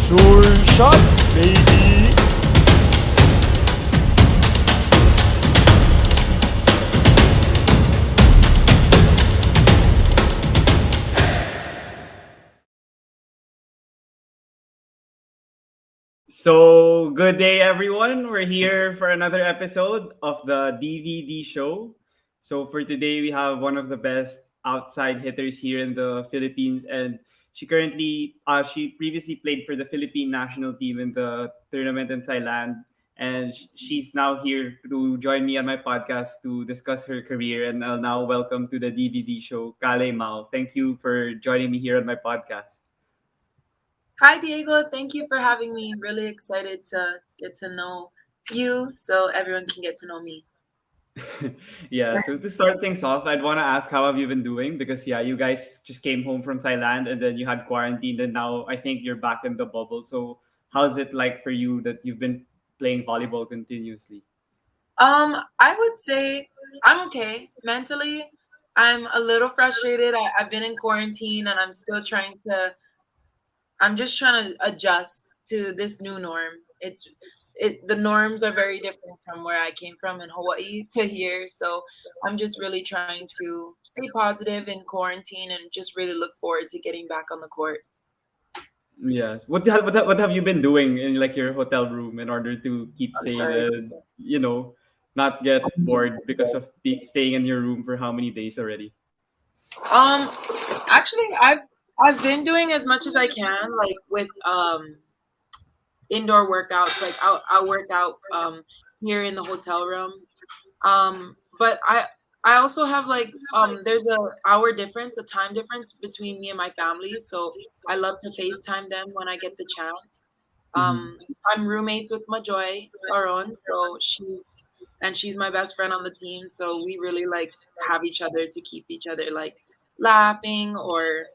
Sure shot, baby. So, good day, everyone. We're here for another episode of the DVD show. So, for today, we have one of the best outside hitters here in the Philippines, and she previously played for the Philippine national team in the tournament in Thailand, and she's now here to join me on my podcast to discuss her career. And I'll now welcome to the DVD show, Kalei Mau. Thank you for joining me here on my podcast. Hi, Diego. Thank you for having me. Really excited to get to know you so everyone can get to know me. Yeah, so to start things off, I'd want to ask how have you been doing? Because yeah, you guys just came home from Thailand and then you had quarantine and now I think you're back in the bubble. So how's it like for you that you've been playing volleyball continuously? I would say I'm okay. Mentally, I'm a little frustrated. I've been in quarantine and I'm just trying to adjust to this new norm. The norms are very different from where I came from in Hawaii to here. So I'm just really trying to stay positive in quarantine and just really look forward to getting back on the court. Yes. What have you been doing in like your hotel room in order to keep I'm sane sorry. and not get bored because of staying in your room for how many days already? Um, Actually, I've been doing as much as I can, like with indoor workouts. Like I'll work out here in the hotel room. But I also have like there's a difference, a time difference between me and my family. So I love to FaceTime them when I get the chance. Mm-hmm. I'm roommates with Majoy Laron, she's my best friend on the team. So we really like have each other to keep each other like laughing or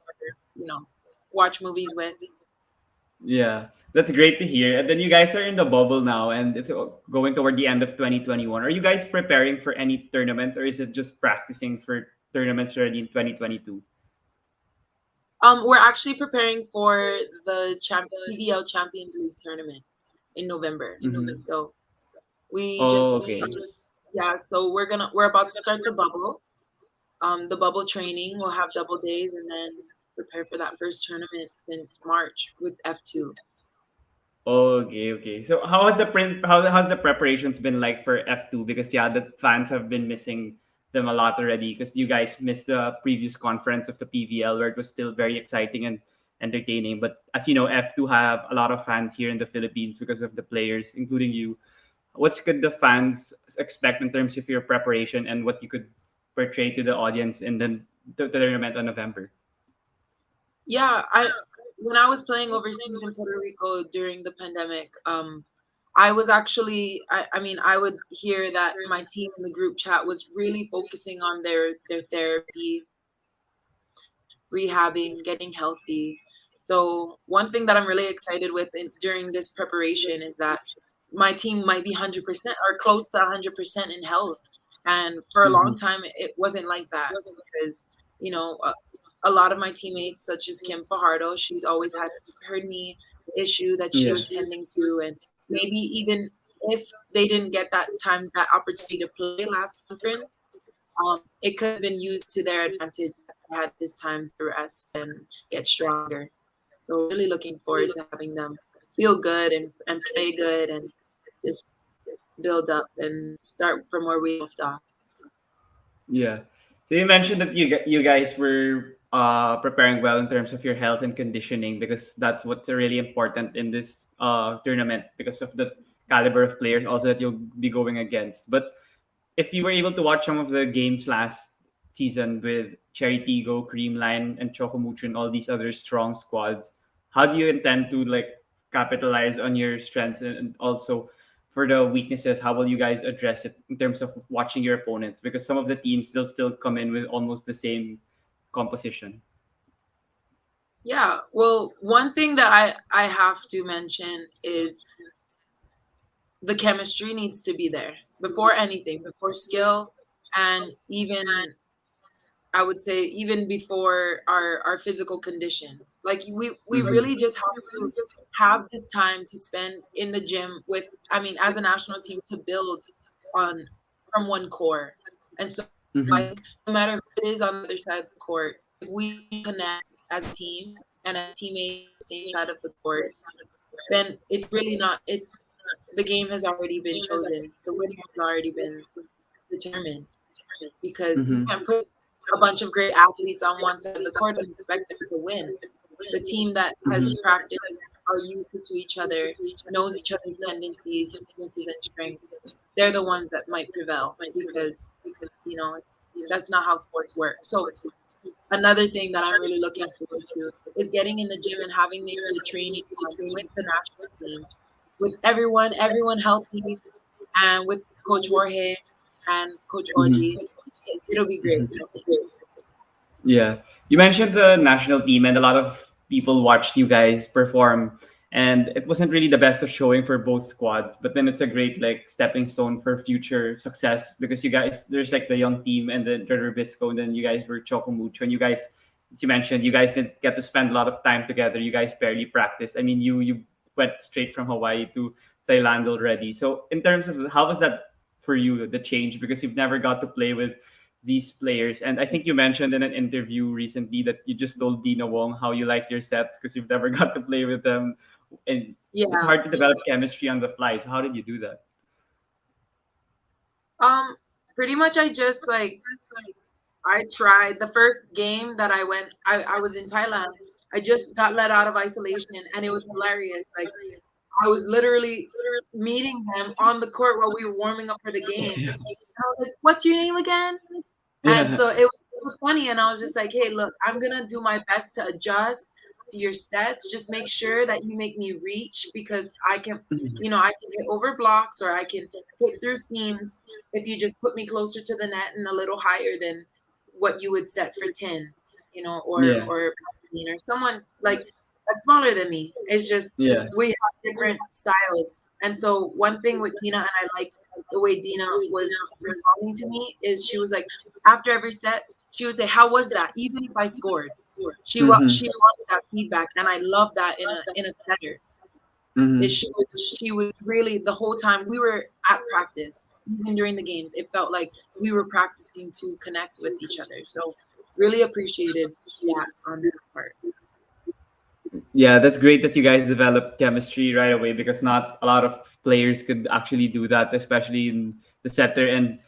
you know watch movies with. Yeah, that's great to hear. And then you guys are in the bubble now, and it's going toward the end of 2021. Are you guys preparing for any tournaments, or is it just practicing for tournaments already in 2022? We're actually preparing for the PDL Champions League tournament in November. Mm-hmm. So we Oh, just okay. yeah. So we're about to start the bubble. The bubble training. We'll have double days and then prepare for that first tournament since March with F2. Okay, okay. So how has the print? How has the preparations been like for F2? Because yeah, the fans have been missing them a lot already. Because you guys missed the previous conference of the PVL where it was still very exciting and entertaining. But as you know, F2 have a lot of fans here in the Philippines because of the players, including you. What could the fans expect in terms of your preparation and what you could portray to the audience in the tournament on November? Yeah, I when I was playing overseas in Puerto Rico during the pandemic, I was actually I mean I would hear that my team in the group chat was really focusing on their therapy, rehabbing, getting healthy. So one thing that I'm really excited with during this preparation is that my team might be 100% or close to 100% in health. And for a long Mm-hmm. time, it wasn't like that because, you know, a lot of my teammates, such as Kim Fajardo, she's always had her knee issue that she Yeah. was tending to. And maybe even if they didn't get that time, that opportunity to play last conference, it could have been used to their advantage. They had this time to rest and get stronger. So really looking forward to having them feel good and play good and just build up and start from where we left off. Yeah. So you mentioned that you guys were preparing well in terms of your health and conditioning because that's what's really important in this tournament because of the caliber of players also that you'll be going against. But if you were able to watch some of the games last season with Cherry Tigo, Creamline, and Chocomucho and all these other strong squads, how do you intend to like capitalize on your strengths and also for the weaknesses? How will you guys address it in terms of watching your opponents? Because some of the teams still come in with almost the same composition. Yeah, well, one thing that I have to mention is the chemistry needs to be there before anything, before skill, and even I would say even before our physical condition. Like we Mhm. really just have to have this time to spend in the gym with, I mean, as a national team, to build on from one core. And so I Mhm. think no matter who it is on the other side of the court, if we connect as a team and as teammates on the same side of the court, then it's really not, it's, the game has already been chosen. The winner has already been determined, because you Mhm. can't put a bunch of great athletes on one side of the court and expect them to win. The team that has Mhm. practiced, are used to each other, knows each other's tendencies, weaknesses, and strengths, they're the ones that might prevail, because it's, that's not how sports work. So another thing that I'm really looking forward to is getting in the gym and having maybe a training with the national team, with everyone healthy, and with Coach Jorge and Coach Mhm. Oji. It'll be great. Mhm. Yeah. You mentioned the national team, and a lot of people watched you guys perform, and it wasn't really the best of showing for both squads. But then it's a great like stepping stone for future success, because you guys, there's like the young team and then the Rubisco, and then you guys were Chocomucho, and you guys, as you mentioned, you guys didn't get to spend a lot of time together. You guys barely practiced. I mean, you went straight from Hawaii to Thailand already. So in terms of how was that for you, the change, because you've never got to play with these players. And I think you mentioned in an interview recently that you just told Dina Wong how you like your sets because you've never got to play with them. And it's Yeah. hard to develop chemistry on the fly. So how did you do that? Um. Pretty much, I just like, I tried the first game that I went. I was in Thailand. I just got let out of isolation, and it was hilarious. Like, I was literally meeting them on the court while we were warming up for the game. Yeah. And I was like, "What's your name again?" And Yeah. so it was funny, and I was just like, "Hey, look, I'm gonna do my best to adjust to your sets. Just make sure that you make me reach, because I can get over blocks, or I can hit through seams if you just put me closer to the net and a little higher than what you would set for 10, Yeah. or someone like that's smaller than me. It's just Yeah. we have different styles, and so one thing with Dina, and I liked the way Dina was responding to me, is she was like, after every set, she would say, "How was that?" Even if I scored, Mm-hmm. she wanted that feedback, and I love that in a setter. Is Mm-hmm. she was really, the whole time we were at practice, even during the games, it felt like we were practicing to connect with each other. So really appreciated that on that part. Yeah, that's great that you guys developed chemistry right away, because not a lot of players could actually do that, especially in the setter and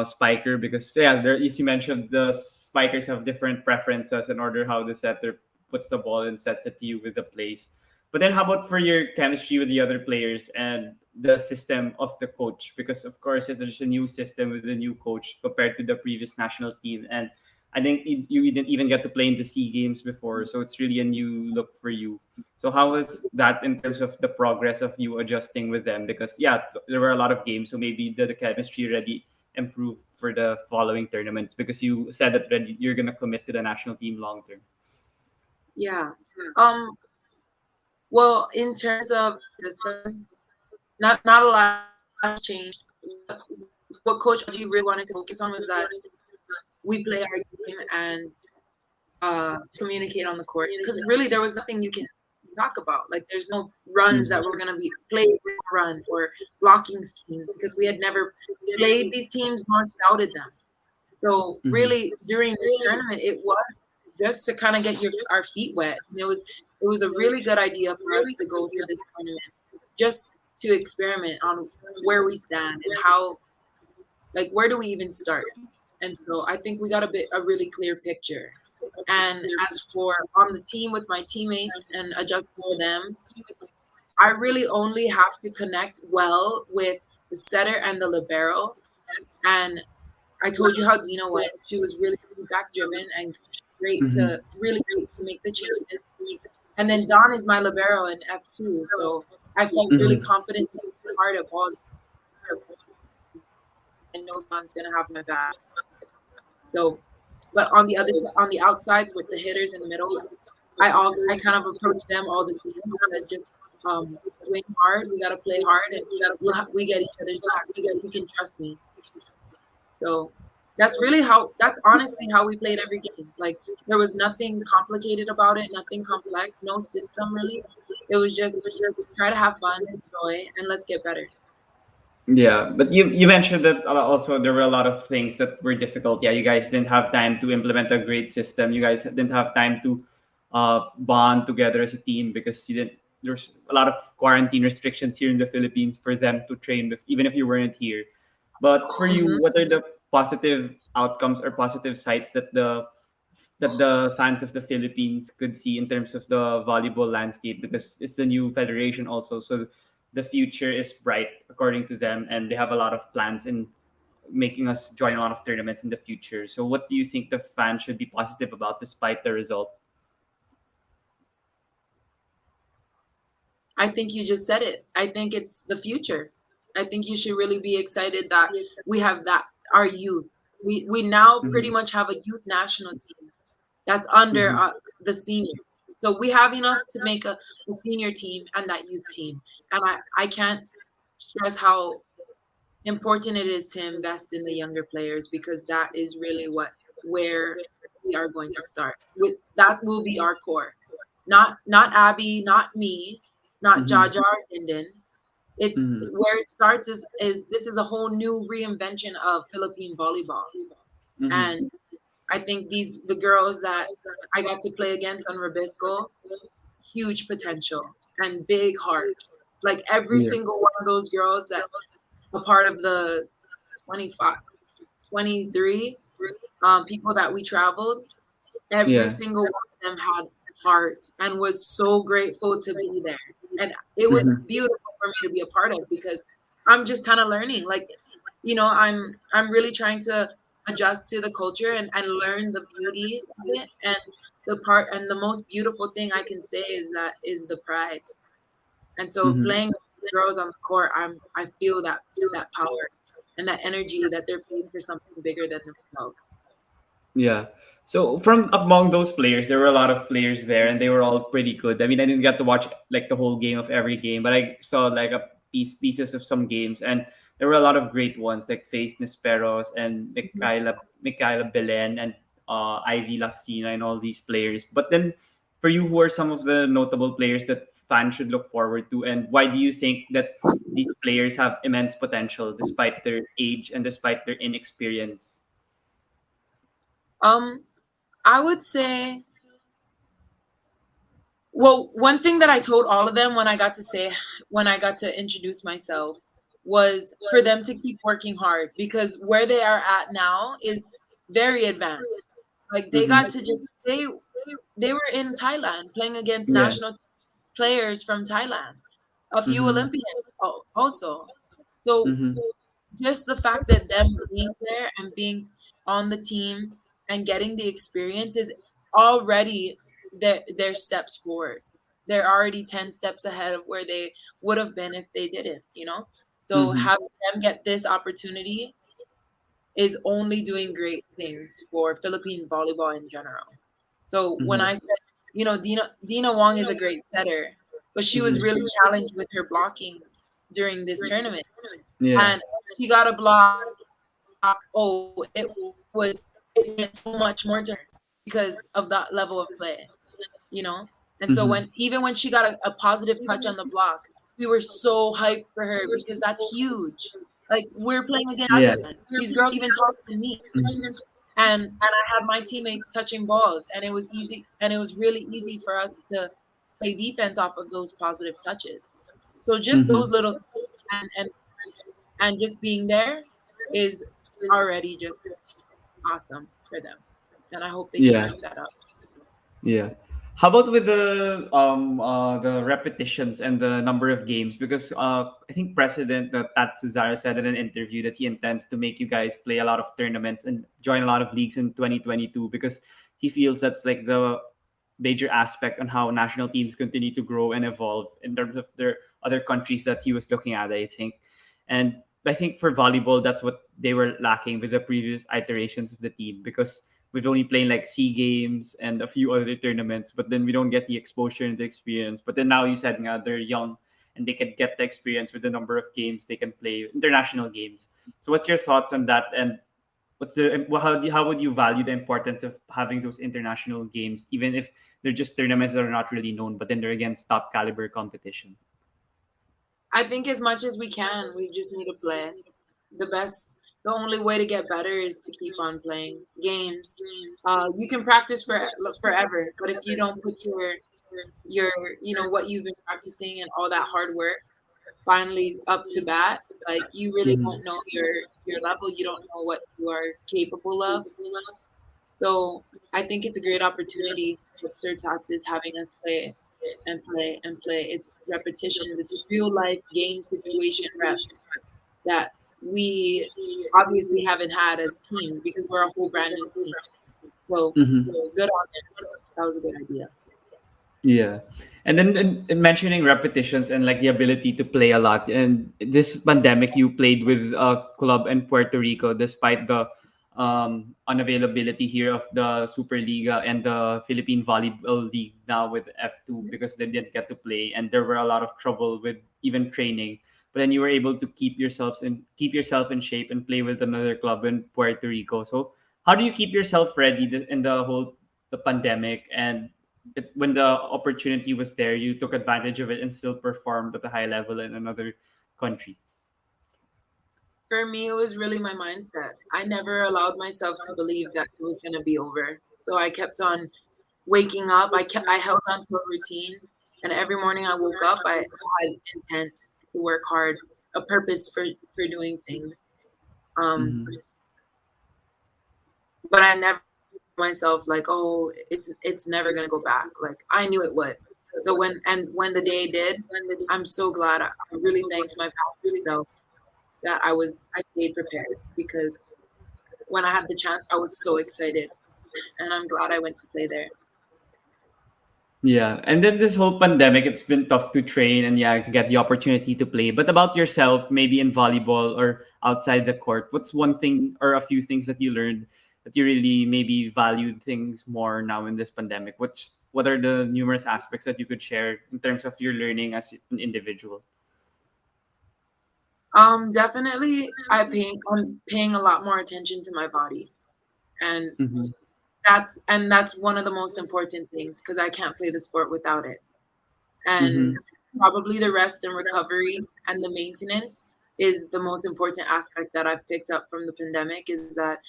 spiker. Because yeah, there, as you mentioned, the spikers have different preferences in order how the setter puts the ball and sets it to you with the plays. But then, how about for your chemistry with the other players and the system of the coach? Because of course, there's a new system with the new coach compared to the previous national team, and I think you didn't even get to play in the Sea Games before, so it's really a new look for you. So how was that in terms of the progress of you adjusting with them? Because yeah, there were a lot of games, so maybe the chemistry already improved for the following tournaments, because you said that already you're gonna commit to the national team long term. Yeah. Um. Well, in terms of system, not a lot has changed. What Coach G really wanted to focus on was that we play our game and communicate on the court, because really there was nothing you can talk about. Like, there's no runs that Mm-hmm. were going to be played run, or blocking schemes, because we had never played these teams nor scouted them. So Mm-hmm. really during this tournament, it was just to kind of get our feet wet. And it was a really good idea for us to go to this tournament, just to experiment on where we stand and how, like, where do we even start. And so I think we got a really clear picture. And as for on the team with my teammates and adjusting for them, I really only have to connect well with the setter and the libero. And I told you how Dina went. She was really back driven and Mm-hmm. really great to make the changes. And then Don is my libero in F2. So I felt really Mm-hmm. confident to be hard at balls. I know Don's going to have my back. So, but on on the outsides with the hitters in the middle, I kind of approach them all the same. I said, just swing hard. We gotta play hard, and we get each other's back. You can trust me. So That's honestly how we played every game. Like there was nothing complicated about it, nothing complex, no system really. It was just try to have fun, enjoy, and let's get better. Yeah, but you mentioned that also there were a lot of things that were difficult. Yeah, you guys didn't have time to implement a great system. You guys didn't have time to bond together as a team because you didn't. There's a lot of quarantine restrictions here in the Philippines for them to train with, even if you weren't here. But for you, Hmm. what are the positive outcomes or positive sides that the fans of the Philippines could see in terms of the volleyball landscape, because it's the new federation also. So the future is bright according to them, and they have a lot of plans in making us join a lot of tournaments in the future. So what do you think the fans should be positive about despite the result? I think you just said it. I think it's the future. I think you should really be excited that we have that our youth. We now pretty Mm-hmm. much have a youth national team that's under Mm-hmm. the seniors. So we have enough to make a senior team and that youth team. And I can't stress how important it is to invest in the younger players because that is really where we are going to start. With that will be our core. Not Abby, not me, not Mm-hmm. Jaja or Linden. It's Mm-hmm. where it starts is this is a whole new reinvention of Philippine volleyball. Mm-hmm. And I think the girls that I got to play against on Rabisco, huge potential and big heart. Like every Yeah. single one of those girls that a part of the 25, 23 people that we traveled, every Yeah. single one of them had heart and was so grateful to be there. And it was Mm-hmm. beautiful for me to be a part of because I'm just kind of learning. Like, I'm really trying to adjust to the culture and learn the beauties of it. And the most beautiful thing I can say is that is the pride. And so Mm-hmm. playing with girls on the court, I feel that power and that energy that they're playing for something bigger than themselves. Yeah. So from among those players, there were a lot of players there, and they were all pretty good. I mean, I didn't get to watch like the whole game of every game, but I saw like pieces of some games, and there were a lot of great ones like Faith Nisperos and Micaela Belen and Ivy Laxina and all these players. But then, for you, who are some of the notable players that fans should look forward to, and why do you think that these players have immense potential despite their age and despite their inexperience? Um, I would say, well, one thing that I told all of them when I got to introduce myself was for them to keep working hard because where they are at now is very advanced. Like they Mm-hmm. got to just they were in Thailand playing against Yeah. national players from Thailand, a few Mhm. Olympians also. So Mhm. just the fact that them being there and being on the team and getting the experience is already their steps forward. They're already 10 steps ahead of where they would have been if they didn't. So Mhm. having them get this opportunity is only doing great things for Philippine volleyball in general. So when Mhm. I said, Dina Wong is a great setter, but she was Mhm. really challenged with her blocking during this tournament. Yeah. And she got a block. Oh, it meant so much more to her because of that level of play. And so Mhm. even when she got a positive touch on the block, we were so hyped for her because that's huge. Like we're playing against Yes. Kazakhstan. These girls even taller than me. Mhm. And I had my teammates touching balls and it was easy and it was really easy for us to play defense off of those positive touches. So just those Mhm. little and just being there is already just awesome for them. And I hope they can Yeah. keep that up. Yeah. How about with the repetitions and the number of games? Because I think President Tat Suzara said in an interview that he intends to make you guys play a lot of tournaments and join a lot of leagues in 2022 because he feels that's like the major aspect on how national teams continue to grow and evolve in terms of their other countries that he was looking at, I think. And I think for volleyball, that's what they were lacking with the previous iterations of the team because we've only played like sea games and a few other tournaments, but then we don't get the exposure and the experience. But then now you said they're young and they can get the experience with the number of games they can play, international games. So what's your thoughts on that? And how would you value the importance of having those international games, even if they're just tournaments that are not really known, but then they're against top caliber competition? I think as much as we can, we just need to play. The only way to get better is to keep on playing games. You can practice forever, but if you don't put your what you've been practicing and all that hard work finally up to bat, like you really Mm-hmm. won't know your level. You don't know what you are capable of. So I think it's a great opportunity that Surtax is having us play and play and play. It's repetitions. It's real life game situation reps that we obviously haven't had as teams because we're a whole brand new team. So Mm-hmm. good on it. That was a good idea. Yeah. And then in mentioning repetitions and like the ability to play a lot, and this pandemic, you played with a club in Puerto Rico despite the unavailability here of the Superliga and the Philippine Volleyball League now with F2 because they didn't get to play and there were a lot of trouble with even training. But then you were able to keep yourself in shape and play with another club in Puerto Rico. So how do you keep yourself ready in the pandemic, and when the opportunity was there, you took advantage of it and still performed at a high level in another country? For me, it was really my mindset. I never allowed myself to believe that it was going to be over. So I kept on waking up. I held on to a routine, and every morning I woke up, I had intent to work hard, a purpose for doing things. Um, Mm-hmm. but I never myself like, oh, it's never gonna go back. Like I knew it would. So when the day did, I'm so glad. I really thanked my past self that I stayed prepared because when I had the chance, I was so excited, and I'm glad I went to play there. Yeah, and then this whole pandemic, it's been tough to train and yeah, get the opportunity to play. But about yourself, maybe in volleyball or outside the court, what's one thing or a few things that you learned that you really maybe valued things more now in this pandemic? What are the numerous aspects that you could share in terms of your learning as an individual? Definitely, I'm paying a lot more attention to my body, and Mm-hmm. that's one of the most important things because I can't play the sport without it. Mm-hmm. And probably the rest and recovery and the maintenance is the most important aspect that I've picked up from the pandemic is that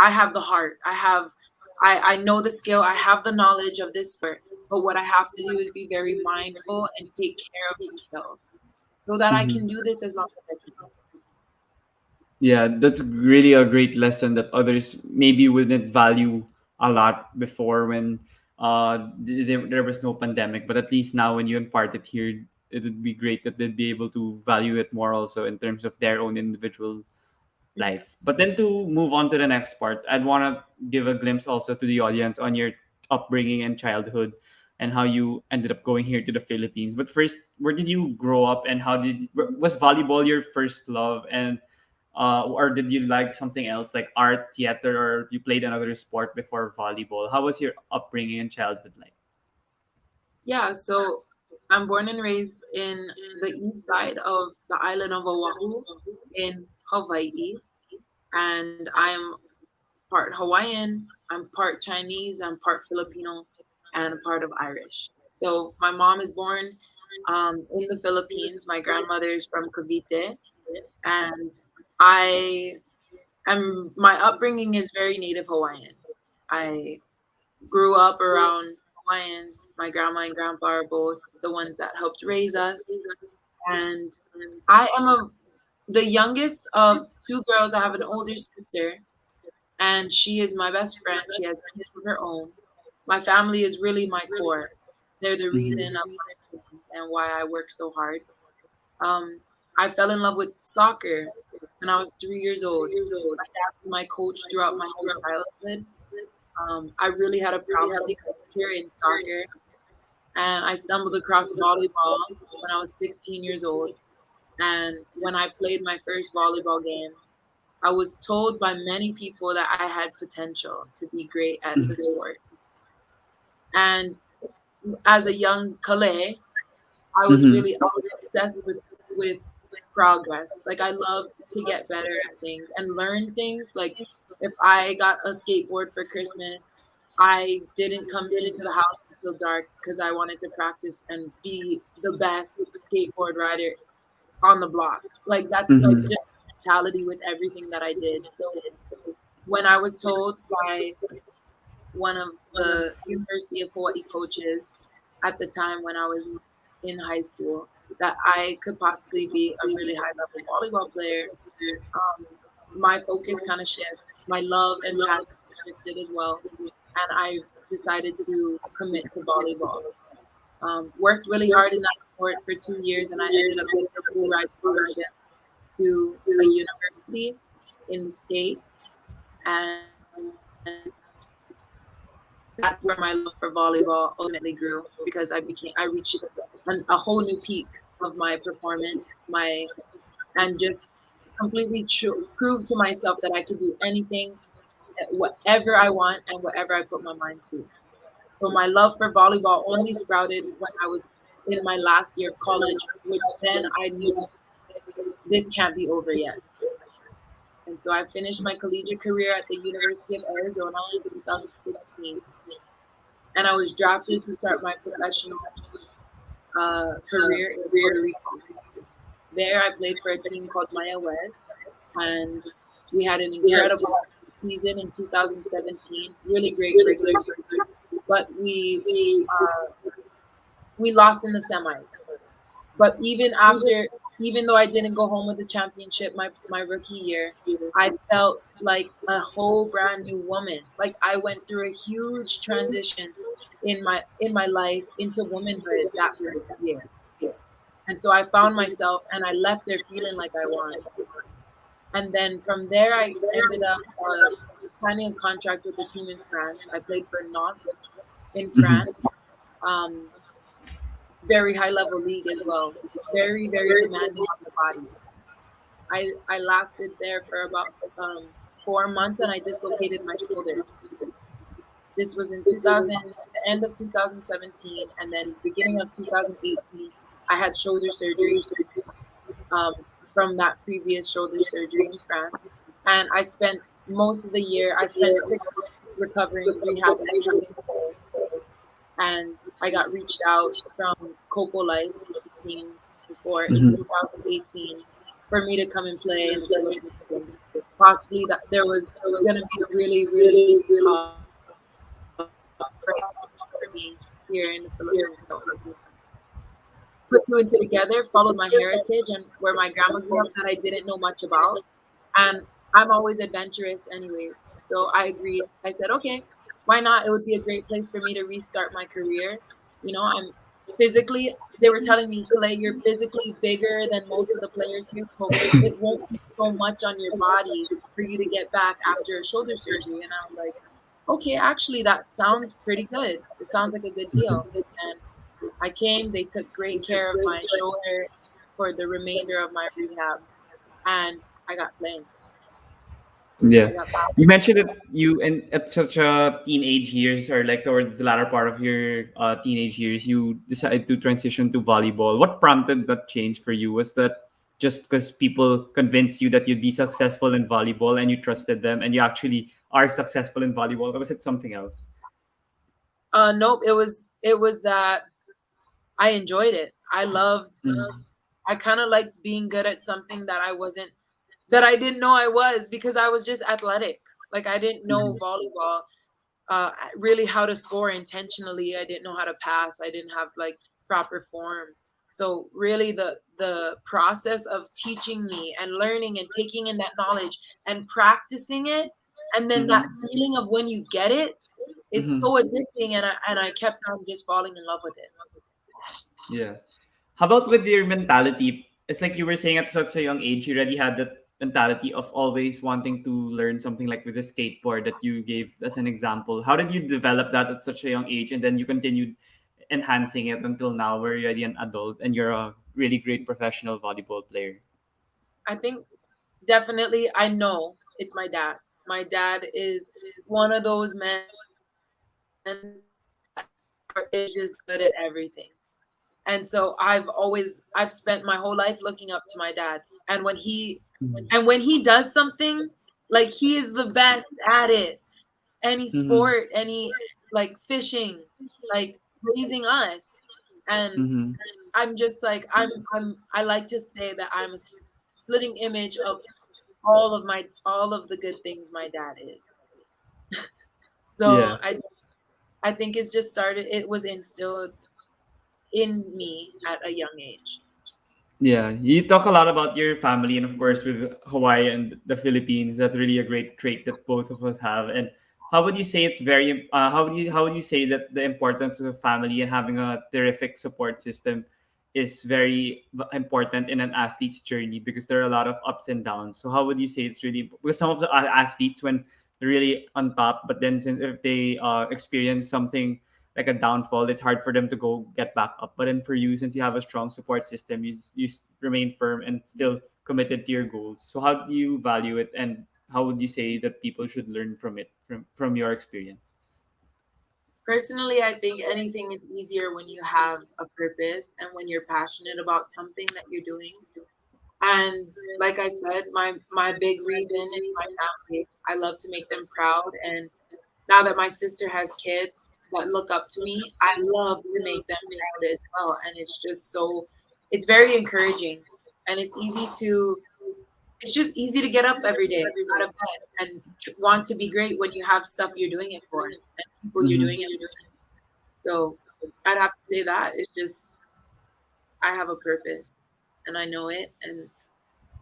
I have the heart. I know the skill, I have the knowledge of this sport, but what I have to do is be very mindful and take care of myself so that I Mm-hmm. can do this as long as I can. Yeah, that's really a great lesson that others maybe wouldn't value a lot before when there was no pandemic. But at least now, when you impart it here, it would be great that they'd be able to value it more also in terms of their own individual life. But then to move on to the next part, I'd want to give a glimpse also to the audience on your upbringing and childhood and how you ended up going here to the Philippines. But first, where did you grow up and was volleyball your first love, and or did you like something else like art, theater, or you played another sport before volleyball? How was your upbringing and childhood like? Yeah, so I'm born and raised in the east side of the island of Oahu in Hawaii, and I'm part Hawaiian, I'm part Chinese, I'm part Filipino, and a part of Irish. So my mom is born in the Philippines. My grandmother is from Cavite, and I my upbringing is very native Hawaiian. I grew up around Hawaiians. My grandma and grandpa are both the ones that helped raise us, and I am the youngest of two girls. I have an older sister, and she is my best friend. She has kids of her own. My family is really my core. They're the reason Mm-hmm. of my life and why I work so hard. Um, I fell in love with soccer when I was 3 years old. My dad was my coach throughout my whole childhood. I really had a promising future in soccer, and I stumbled across volleyball when I was 16 years old. And when I played my first volleyball game, I was told by many people that I had potential to be great at the sport. And as a young Kalei, I Mm-hmm. was obsessed with progress. Like I loved to get better at things and learn things. Like if I got a skateboard for Christmas, I didn't come into the house until dark because I wanted to practice and be the best skateboard rider on the block. Like that's Mm-hmm. just mentality with everything that I did. So when I was told by one of the University of Hawaii coaches at the time when I was in high school that I could possibly be a really high level volleyball player, um, my focus kind of shifted. My love and passion shifted as well. And I decided to commit to volleyball. Worked really hard in that sport for 2 years, and I ended up getting a full ride scholarship to a university in the States. And that's where my love for volleyball ultimately grew because I reached a whole new peak of my performance, and just completely proved to myself that I could do anything, whatever I want, and whatever I put my mind to. So my love for volleyball only sprouted when I was in my last year of college, which then I knew this can't be over yet. And so I finished my collegiate career at the University of Arizona in 2016, and I was drafted to start my professional career in Puerto Rico. There, I played for a team called Maya West, and we had an incredible season in 2017. Really great regular season, but we lost in the semis. But even though I didn't go home with the championship my rookie year, I felt like a whole brand new woman. Like I went through a huge transition in my life into womanhood that first year. And so I found myself and I left there feeling like I won. And then from there, I ended up signing a contract with the team in France. I played for Nantes in Mm-hmm. France. Um, Very high level league as well. Very, very demanding on the body. I lasted there for about 4 months and I dislocated my shoulder. This was in 2000, the end of 2017, and then beginning of 2018, I had shoulder surgery um, from that previous shoulder surgery in France. And I spent most of the year, I spent 6 months recovering, rehab every single day. And I got reached out from Coco Life, the team before in Mm-hmm. 2018, for me to come and play in the Philippines. And possibly that there was going to be a really, really great future for me here in the Philippines. So put two and two together, followed my heritage and where my grandma grew up that I didn't know much about. And I'm always adventurous, anyways. So I agreed. I said, okay, why not? It would be a great place for me to restart my career. You know, I'm physically, they were telling me, Kalei, you're physically bigger than most of the players here. So it won't be so much on your body for you to get back after a shoulder surgery. And I was like, okay, actually, that sounds pretty good. It sounds like a good deal. And I came, they took great care of my shoulder for the remainder of my rehab, and I got playing. Yeah. I got back. You mentioned that you and at such a teenage years or like towards the latter part of your teenage years, you decided to transition to volleyball. What prompted that change for you? Was that just because people convinced you that you'd be successful in volleyball and you trusted them and you actually are successful in volleyball? Or was it something else? Nope, it was that I enjoyed it. I loved. Mm-hmm. I kind of liked being good at something that I wasn't, that I didn't know I was because I was just athletic. Like I didn't know volleyball really how to score intentionally. I didn't know how to pass. I didn't have like proper form. So really the process of teaching me and learning and taking in that knowledge and practicing it, and then that Mm-hmm. feeling of when you get it, it's Mm-hmm. so addicting, and I kept on just falling in love with it. Yeah. How about with your mentality? It's like you were saying at such a young age, you already had that mentality of always wanting to learn something like with a skateboard that you gave as an example. How did you develop that at such a young age and then you continued enhancing it until now where you're already an adult and you're a really great professional volleyball player? I think definitely I know it's my dad. My dad is one of those men that is just good at everything. And so I've spent my whole life looking up to my dad. And when he does something, like he is the best at it. Any Mm-hmm. sport, any like fishing, like raising us. And Mm-hmm. I'm just like I like to say that I'm a splitting image of all of the good things my dad is. So Yeah. I think it's just started it was instilled in me at a young age. Yeah, you talk a lot about your family, and of course, with Hawaii and the Philippines, that's really a great trait that both of us have. And how would you say it's very? How would you say that the importance of family and having a terrific support system is very important in an athlete's journey because there are a lot of ups and downs. So how would you say it's really because some of the athletes when they're really on top, but then since if they experience something like a downfall, it's hard for them to go get back up. But then for you, since you have a strong support system, remain firm and still committed to your goals. So how do you value it, and how would you say that people should learn from it from your experience? Personally, I think anything is easier when you have a purpose and when you're passionate about something that you're doing. And like I said, my big reason is my family. I love to make them proud, and now that my sister has kids that look up to me, I love to make them proud as well. And it's just it's very encouraging, and it's just easy to get up every day out of bed and want to be great when you have stuff you're doing it for and people you're Mm-hmm. doing it for. So I'd have to say that it's just I have a purpose and I know it, and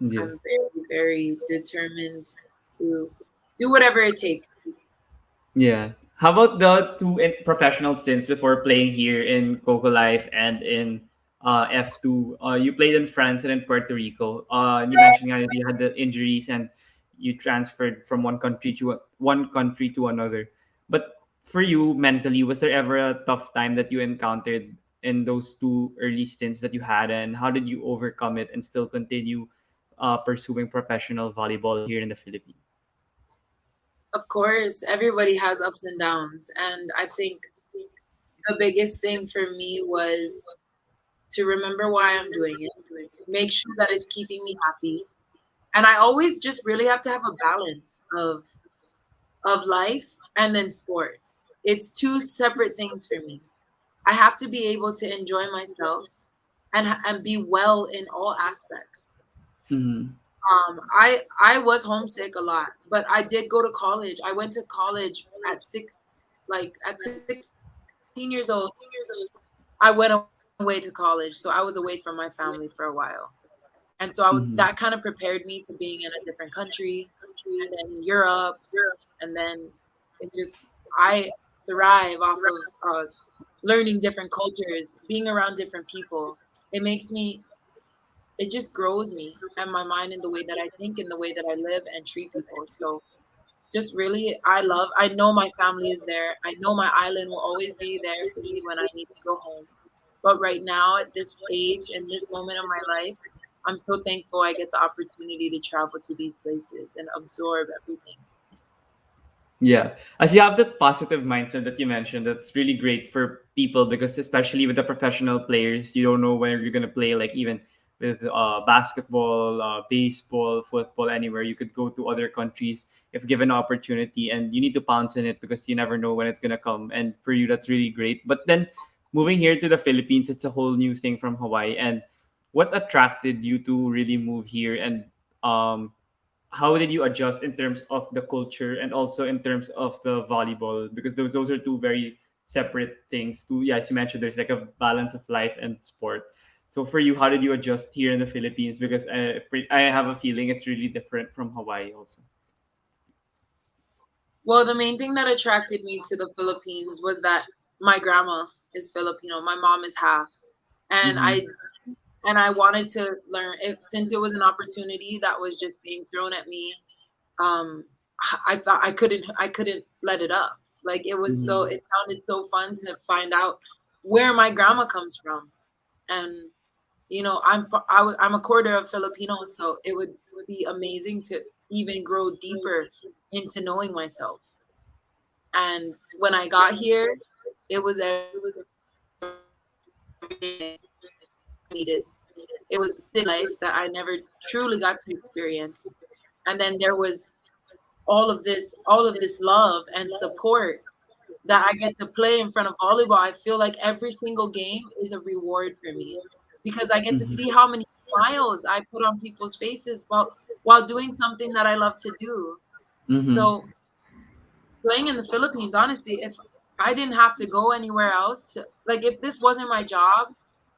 Yeah. I'm very, very determined to do whatever it takes. Yeah. How about the two professional stints before playing here in Coco Life and in F2? You played in France and in Puerto Rico. And you mentioned how you had the injuries and you transferred from one country to another. But for you mentally, was there ever a tough time that you encountered in those two early stints that you had, and how did you overcome it and still continue pursuing professional volleyball here in the Philippines? Of course, everybody has ups and downs. And I think the biggest thing for me was to remember why I'm doing it, make sure that it's keeping me happy. And I always just really have to have a balance of life and then sport. It's two separate things for me. I have to be able to enjoy myself and be well in all aspects. Mm-hmm. I was homesick a lot, but I did go to college. I went to college at at 16 years old. I went away to college, so I was away from my family for a while. And so I was Mm-hmm. that kind of prepared me for being in a different country and then Europe, and then it just I thrive off of learning different cultures, being around different people. It makes me it just grows me and my mind in the way that I think, in the way that I live and treat people. So just really, I know my family is there. I know my island will always be there for me when I need to go home. But right now, at this age and this moment of my life, I'm so thankful I get the opportunity to travel to these places and absorb everything. Yeah. As you have that positive mindset that you mentioned, that's really great for people because especially with the professional players, you don't know where you're gonna play. Like even with basketball, baseball, football, anywhere you could go to other countries if given an opportunity, and you need to pounce in it because you never know when it's gonna come. And for you, that's really great. But then moving here to the Philippines, it's a whole new thing from Hawaii. And what attracted you to really move here and um how did you adjust in terms of the culture and also in terms of the volleyball because those are two very separate things too. Yeah, as you mentioned, there's like a balance of life and sport. So for you, how did you adjust here in the Philippines, because I have a feeling it's really different from Hawaii also. Well, the main thing that attracted me to the Philippines was that my grandma is Filipino. My mom is half. And Mm-hmm. I wanted to learn if since it was an opportunity that was just being thrown at me. um I thought I couldn't let it up. Like it Mm-hmm. sounded so fun to find out where my grandma comes from. And I'm a quarter of Filipino, so it would be amazing to even grow deeper into knowing myself. And when I got here, it was everything. needed. It was life that I never truly got to experience. And then there was all of this love and support that I get to play in front of volleyball. I feel like every single game is a reward for me because I get to see how many smiles I put on people's faces while doing something that I love to do. Mm-hmm. So playing in the Philippines, honestly, if I didn't have to go anywhere else to like if this wasn't my job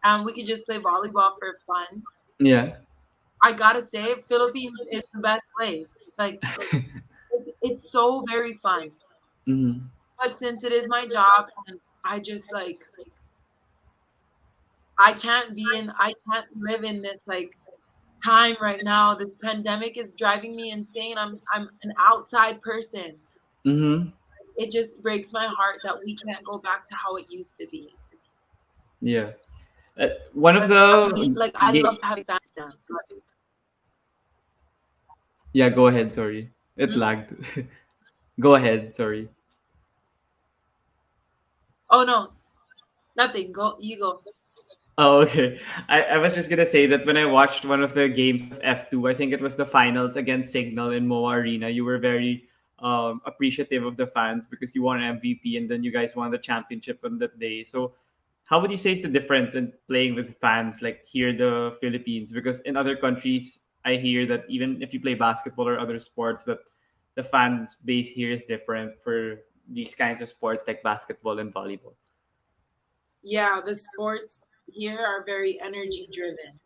and we could just play volleyball for fun, Yeah. I gotta say Philippines is the best place. Like it's so very fun. Mm-hmm. But since it is my job and I just like I can't live in this like time right now. This pandemic is driving me insane. I'm an outside person. Mm-hmm. It just breaks my heart that we can't go back to how it used to be. Yeah. One of But the like I love ga- having fan stands. Like, yeah, go ahead, sorry. It hmm? lagged. Go ahead, sorry. Oh no, nothing. Go you go. Oh, okay. I was just gonna say that when I watched one of the games of F2, I think it was the finals against Signal in Moa Arena, you were very appreciative of the fans because you won an MVP and then you guys won the championship on that day. So how would you say is the difference in playing with fans like here in the Philippines? Because in other countries, I hear that even if you play basketball or other sports, that the fan base here is different for these kinds of sports like basketball and volleyball. Yeah, the sports here are very energy driven.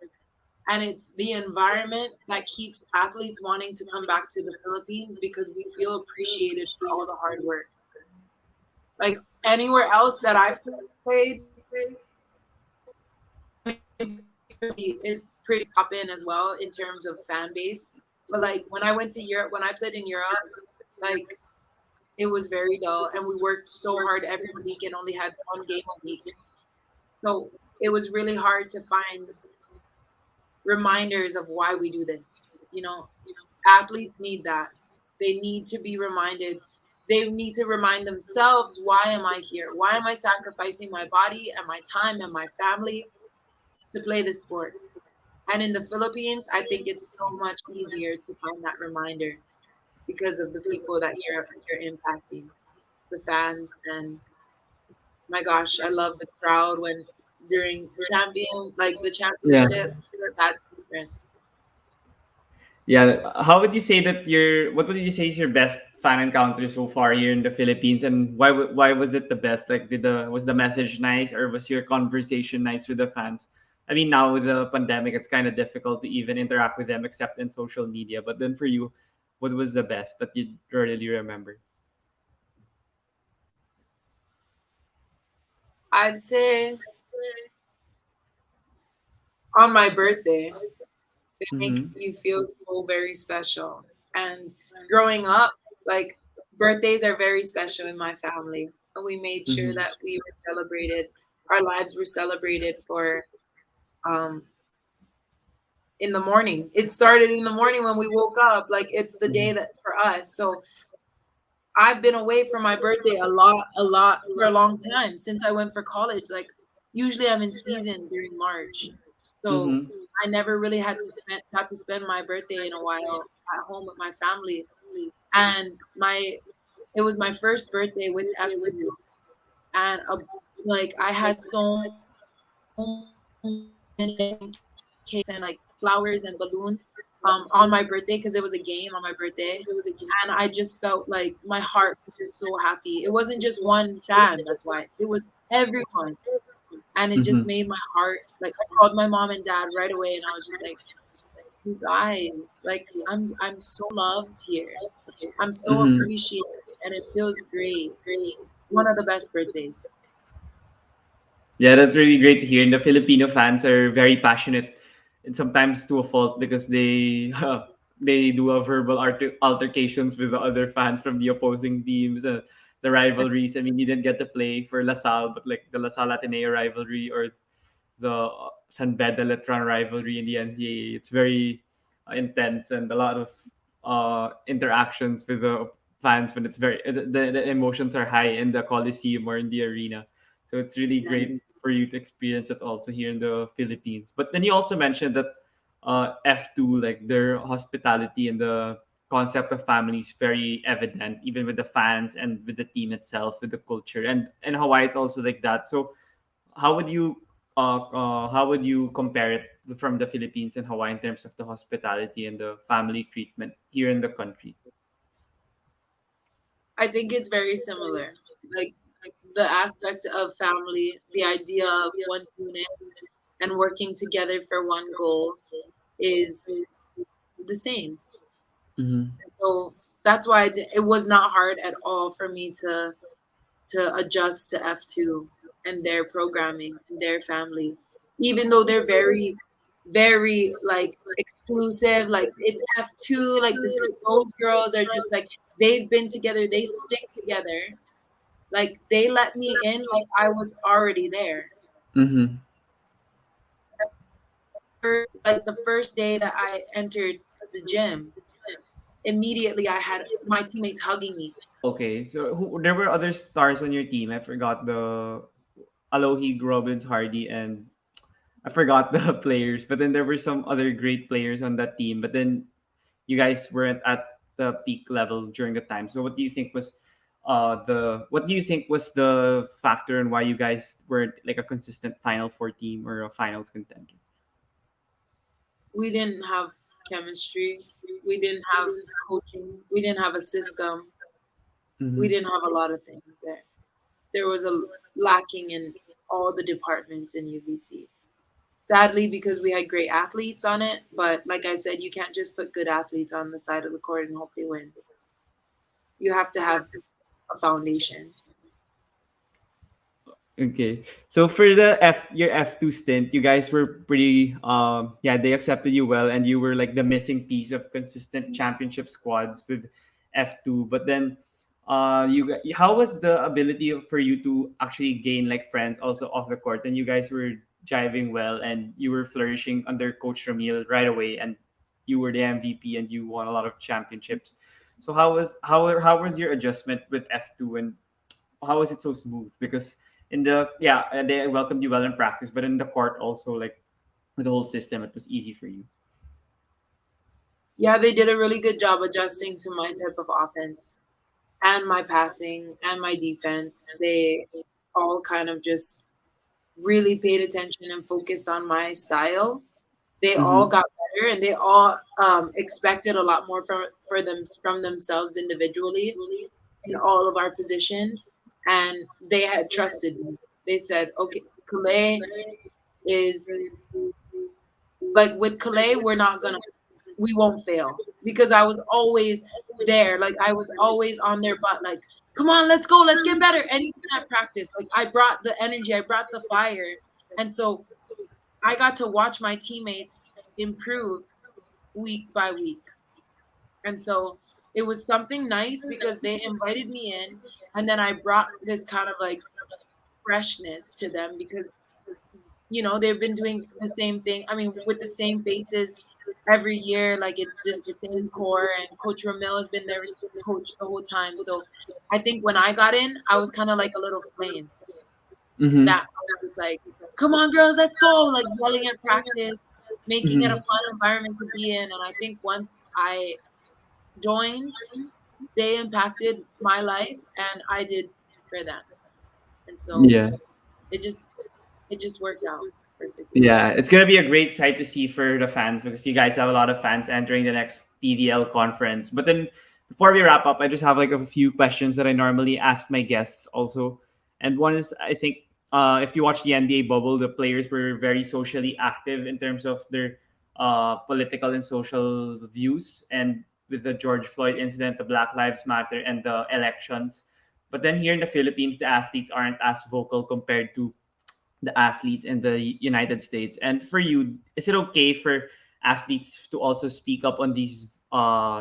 And it's the environment that keeps athletes wanting to come back to the Philippines because we feel appreciated for all the hard work. Like anywhere else that I've played is pretty top in as well in terms of fan base. But like when I went to Europe, when I played in Europe, like it was very dull, and we worked so hard every week and only had one game a week. So it was really hard to find reminders of why we do this. Athletes need that. They need to be reminded. They need to remind themselves, why am I here? Why am I sacrificing my body and my time and my family to play this sport? And in the Philippines, I think it's so much easier to find that reminder because of the people that you're impacting, the fans, and my gosh, I love the crowd when during the Yeah. championship. That's different. Yeah, how would you say that what would you say is your best fan encounter so far here in the Philippines, and why was it the best? Like, was the message nice, or was your conversation nice with the fans? I mean, now with the pandemic, it's kind of difficult to even interact with them except in social media. But then for you, what was the best that you really remember? I'd say on my birthday, they make Mm-hmm. you feel so very special. And growing up, like birthdays are very special in my family. And we made sure Mm-hmm. that we were celebrated, our lives were celebrated for um in the morning. It started in the morning when we woke up. Like it's the day that for us. So I've been away from my birthday a lot for a long time since I went for college. Like usually I'm in season during March. So Mm-hmm. I never really had to spend got to spend my birthday in a while at home with my family. And my it was my first birthday with F2 and like I had so many cakes and like flowers and balloons on my birthday because it was a game on my birthday, and I just felt like my heart was just so happy. It wasn't just one fan, that's why it was everyone, and it just Mm-hmm. made my heart like I called my mom and dad right away, and I was just like, "You guys, like I'm so loved here. I'm so Mm-hmm. appreciated, and it feels great. One of the best birthdays." Yeah, that's really great to hear. And the Filipino fans are very passionate, and sometimes to a fault because they they do a verbal altercations with the other fans from the opposing teams. The rivalries. I mean, you didn't get to play for LaSalle, but like the LaSalle Ateneo rivalry or the San Beda Letran rivalry in the NCAA, it's very intense and a lot of interactions with the fans when it's the emotions are high in the Coliseum or in the arena. So it's really Yeah. great for you to experience it also here in the Philippines. But then you also mentioned that F2, like their hospitality and the concept of family is very evident, even with the fans and with the team itself, with the culture. And in Hawaii, it's also like that. So how would you how would you compare it from the Philippines and Hawaii in terms of the hospitality and the family treatment here in the country? I think it's very similar. Like the aspect of family, the idea of one unit and working together for one goal is the same. Mm-hmm. And so that's why it was not hard at all for me to adjust to F2 and their programming and their family. Even though they're very, very like exclusive, like it's F2, like those girls are just like they've been together, they stick together. Like they let me in like I was already there. Mm-hmm. First, like the first day that I entered the gym, immediately I had my teammates hugging me. Okay, so there were other stars on your team. I forgot the Alohi, Robbins, Hardy, and I forgot the players. But then there were some other great players on that team. But then you guys weren't at the peak level during the time. So what do you think was the factor and why you guys weren't like a consistent Final Four team or a finals contender? We didn't have chemistry. We didn't have coaching. We didn't have a system. We Mm-hmm. didn't have a lot of things there. There was a lacking in all the departments in UVC. Sadly, because we had great athletes on it, but like I said, you can't just put good athletes on the side of the court and hope they win. You have to have a foundation. Okay. So for the your F2 stint, you guys were pretty yeah, they accepted you well and you were like the missing piece of consistent championship squads with F2. But then how was the ability for you to actually gain like friends also off the court, and you guys were jiving well and you were flourishing under Coach Ramil right away, and you were the MVP and you won a lot of championships. So how was your adjustment with F2, and how was it so smooth? Because in the yeah, they welcomed you well in practice, but in the court also, like with the whole system, it was easy for you. Yeah, they did a really good job adjusting to my type of offense and my passing and my defense. They all kind of just really paid attention and focused on my style. They all Mm-hmm. got better and they all expected a lot more from themselves individually in all of our positions, and they had trusted me. They said, "Okay, Kalei is like with Kalei, we won't fail because I was always there. Like I was always on their butt. Like, come on, let's go, let's get better." And even at practice, like I brought the energy, I brought the fire, and so I got to watch my teammates improve week by week. And so it was something nice because they invited me in, and then I brought this kind of like freshness to them because they've been doing the same thing. I mean, with the same faces every year, like it's just the same core. And Coach Ramil has been their coach the whole time. So I think when I got in, I was kind of like a little flame Mm-hmm. that was like, "Come on, girls, let's go!" Like yelling at practice, making it a Mm-hmm. fun environment to be in. And I think once I joined, they impacted my life, and I did for them. And so Yeah. it just it just worked out perfectly. Yeah, it's gonna be a great sight to see for the fans because you guys have a lot of fans entering the next PDL conference. But then before we wrap up, I just have like a few questions that I normally ask my guests also. And one is, I think if you watch the NBA bubble, the players were very socially active in terms of their political and social views. And with the George Floyd incident, the Black Lives Matter, and the elections. But then here in the Philippines, the athletes aren't as vocal compared to the athletes in the United States. And for you, is it okay for athletes to also speak up on these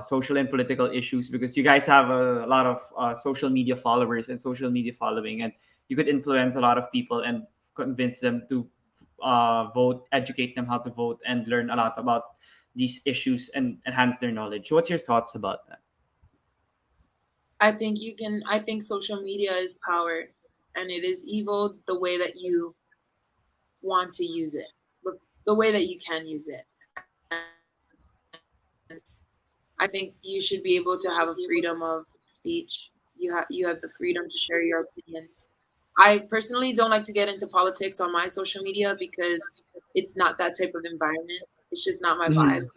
social and political issues? Because you guys have a lot of social media followers and social media following, and you could influence a lot of people and convince them to vote, educate them how to vote, and learn a lot about these issues and enhance their knowledge. So what's your thoughts about that? I think social media is power, and it is evil the way that you want to use it, but the way that you can use it. And I think you should be able to have a freedom of speech. You have the freedom to share your opinion. I personally don't like to get into politics on my social media because it's not that type of environment. It's just not my vibe. Mhm.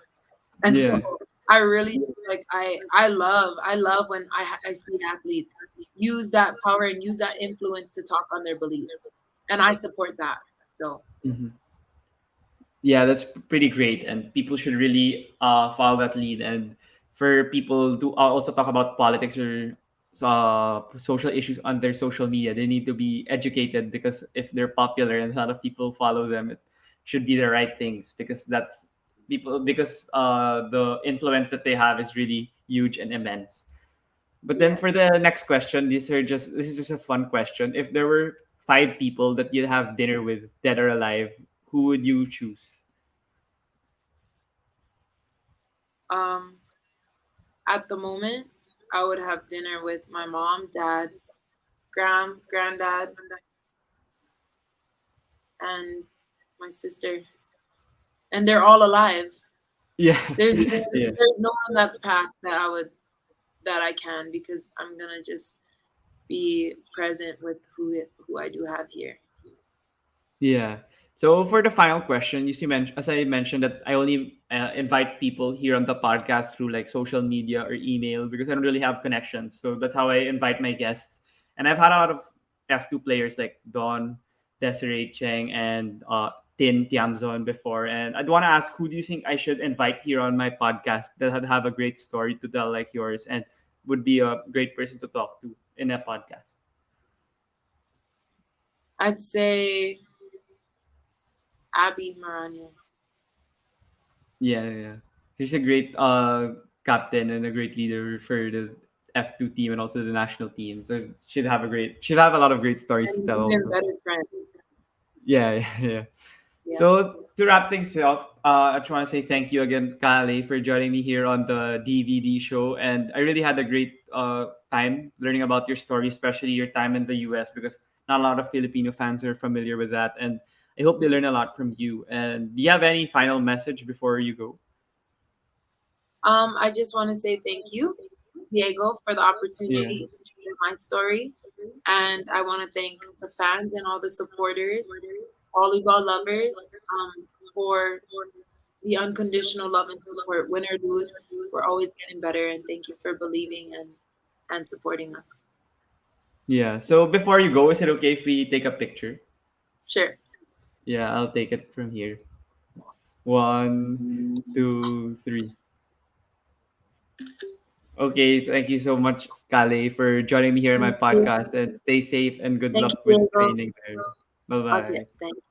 And so Yeah. I really like I love when I see athletes use that power and use that influence to talk on their beliefs. And I support that. So Mhm. Yeah, that's pretty great, and people should really follow that lead. And for people to also talk about politics or social issues on their social media, they need to be educated, because if they're popular and a lot of people follow them, it should be the right things, because that's people because the influence that they have is really huge and immense. But then for yes. the next question, this is just a fun question. If there were five people that you'd have dinner with, dead or alive, who would you choose? Um at the moment I would have dinner with my mom, dad, granddad, and my sister. And they're all alive. Yeah, There's yeah, there's no one that passed that I can because I'm gonna just be present with who I do have here. yeah. So for the final question, as I mentioned that I only invite people here on the podcast through like social media or email, because I don't really have connections. So that's how I invite my guests. And I've had a lot of F2 players like Don, Desiree Cheng, and Tin Tiamzon before. And I'd want to ask, who do you think I should invite here on my podcast that would have a great story to tell like yours, and would be a great person to talk to in a podcast? I'd say Abby Marano. Yeah, yeah. He's a great captain and a great leader for the F2 team and also the national team. So should have a lot of great stories to And tell even also. better friend. Yeah, yeah, yeah. Yeah. So to wrap things off, I just want to say thank you again, Kalei, for joining me here on the DVD show. And I really had a great time learning about your story, especially your time in the US, because not a lot of Filipino fans are familiar with that. And I hope they learn a lot from you. And do you have any final message before you go? I just want to say thank you, Diego, for the Yeah. opportunity to share my story. And I want to thank the fans and all the supporters, volleyball lovers, for the unconditional love and support. Win or lose, we're always getting better. And thank you for believing and supporting us. Yeah. So before you go, is it okay if we take a picture? Sure. Yeah, I'll take it from here. One, two, three. Okay, thank you so much, Kale, for joining me here in my Thank you. podcast. And stay safe and good Thank you, luck with Diego. training there. Bye Okay, bye. thank you.